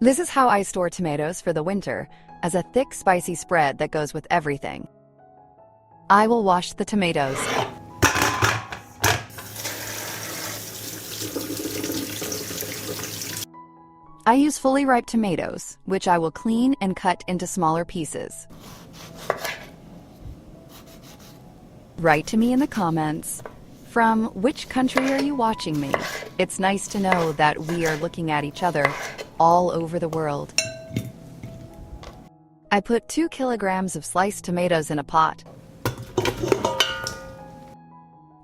This is how I store tomatoes for the winter, as a thick, spicy spread that goes with everything. I will wash the tomatoes. I use fully ripe tomatoes, which I will clean and cut into smaller pieces. Write to me in the comments. From which country are you watching me? It's nice to know that we are looking at each other all over the world. I put 2 kilograms of sliced tomatoes in a pot.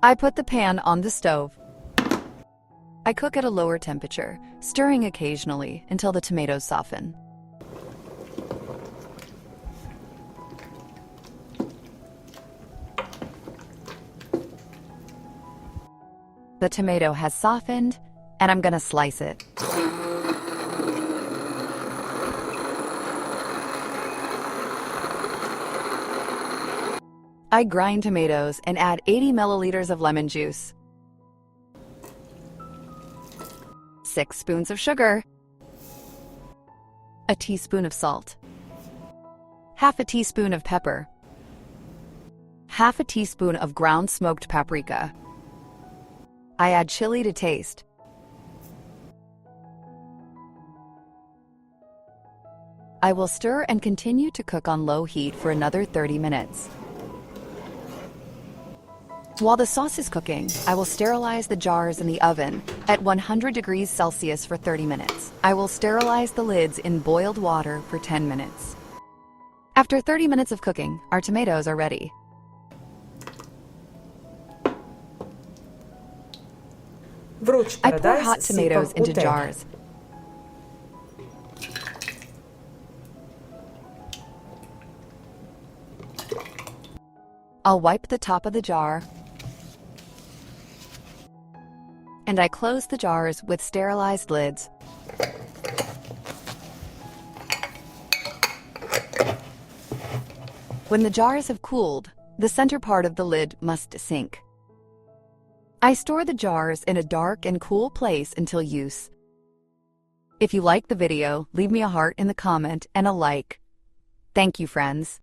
I put the pan on the stove. I cook at a lower temperature, stirring occasionally until the tomatoes soften. The tomato has softened, and I'm gonna slice it. I grind tomatoes and add 80 milliliters of lemon juice, 6 spoons of sugar, a teaspoon of salt, half a teaspoon of pepper, half a teaspoon of ground smoked paprika. I add chili to taste. I will stir and continue to cook on low heat for another 30 minutes. While the sauce is cooking, I will sterilize the jars in the oven at 100 degrees Celsius for 30 minutes. I will sterilize the lids in boiled water for 10 minutes. After 30 minutes of cooking, our tomatoes are ready. I pour hot tomatoes into jars. I'll wipe the top of the jar, and I close the jars with sterilized lids. When the jars have cooled, the center part of the lid must sink. I store the jars in a dark and cool place until use. If you like the video, leave me a heart in the comment and a like. Thank you, friends.